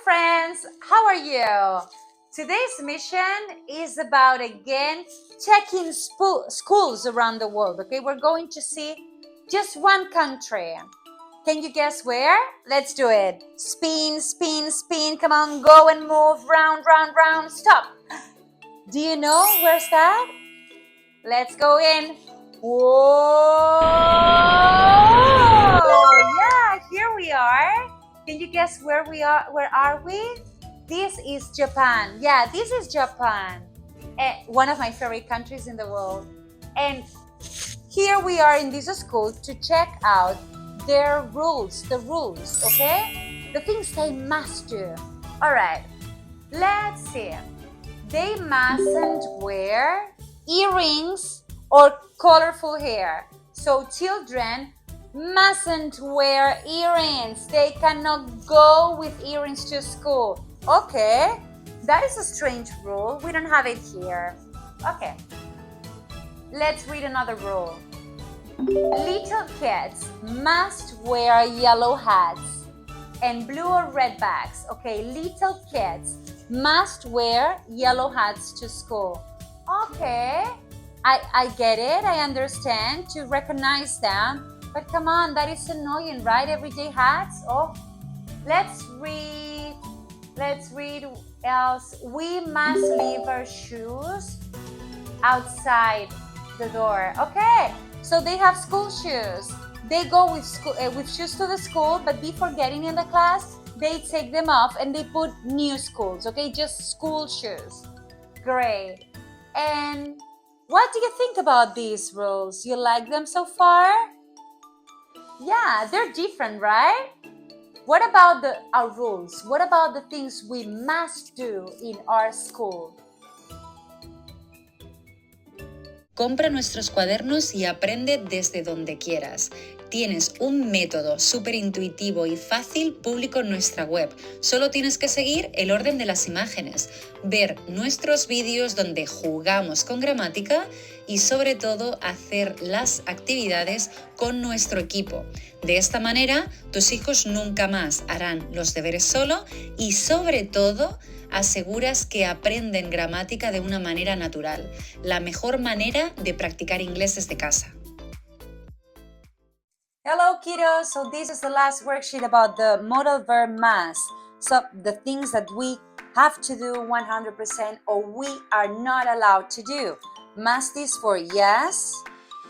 friends, how are you? Today's mission is about again checking schools around the world. Okay, we're going to see just one country. Can you guess where? Let's do it. Spin, spin, spin. Come on, go and move. Round, round, round. Stop. Do you know where's that? Let's go in. Whoa! Yeah, here we are. Can you guess where we are? Where are we? This is Japan. Yeah, this is Japan. One of my favorite countries in the world. And here we are in this school to check out their rules, the rules, okay? The things they must do. All right, let's see. They mustn't wear earrings or colorful hair. So children mustn't wear earrings. They cannot go with earrings to school. Okay, that is a strange rule. We don't have it here. Okay, let's read another rule. Little kids must wear yellow hats and blue or red bags. Okay, little kids must wear yellow hats to school. Okay, I get it. I understand to recognize them. But come on, that is annoying, right? Everyday hats. Oh, let's read else. We must leave our shoes outside the door. Okay, so they have school shoes. They go with shoes to the school, but before getting in the class, they take them off and they put new schools. Okay, just school shoes. Great. And what do you think about these rules? You like them so far? Yeah, they're different, right? What about our rules? What about the things we must do in our school? Compra nuestros cuadernos y aprende desde donde quieras. Tienes un método súper intuitivo y fácil público en nuestra web. Solo tienes que seguir el orden de las imágenes, ver nuestros vídeos donde jugamos con gramática y sobre todo hacer las actividades con nuestro equipo. De esta manera, tus hijos nunca más harán los deberes solo y sobre todo aseguras que aprenden gramática de una manera natural, la mejor manera de practicar inglés desde casa. Hello, kiddos. So this is the last worksheet about the modal verb must. So the things that we have to do 100% or we are not allowed to do. Must is for yes,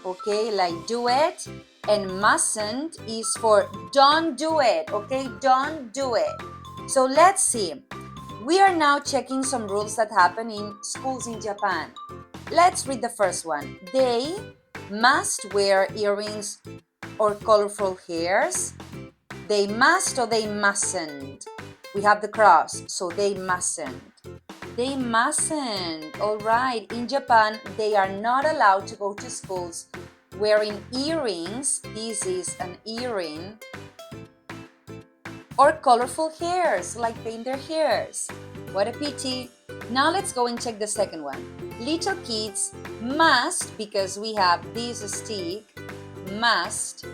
okay, like do it. And mustn't is for don't do it, okay, don't do it. So let's see. We are now checking some rules that happen in schools in Japan. Let's read the first one. They must wear earrings or colorful hairs. They must or they mustn't. We have the cross, so they mustn't. They mustn't. All right. In Japan, they are not allowed to go to schools wearing earrings. This is an earring. Or colorful hairs, like paint their hairs. What a pity. Now let's go and check the second one. Little kids must, because we have this stick, must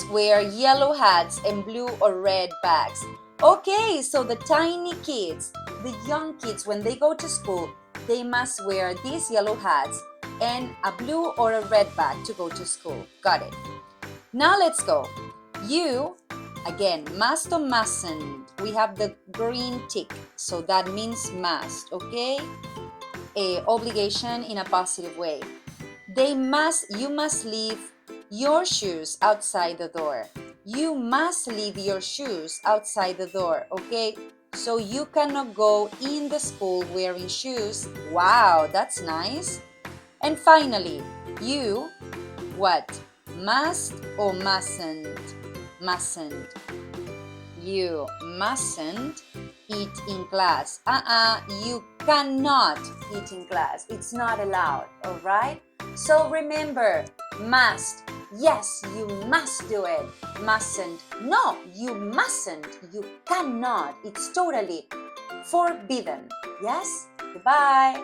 wear yellow hats and blue or red bags. Okay, so the tiny kids, the young kids, when they go to school, they must wear these yellow hats and a blue or a red bag to go to school. Got it. Now let's go. You, again, must or mustn't. We have the green tick, so that means must, okay? Obligation in a positive way. You must leave your shoes outside the door. You must leave your shoes outside the door, okay? So you cannot go in the school wearing shoes. Wow, that's nice. And finally, you, what? Must or mustn't? Mustn't. You mustn't eat in class. You cannot eat in class. It's not allowed, all right? So remember, must. Yes, you must do it. Mustn't. No, you mustn't. You cannot. It's totally forbidden. Yes? Goodbye.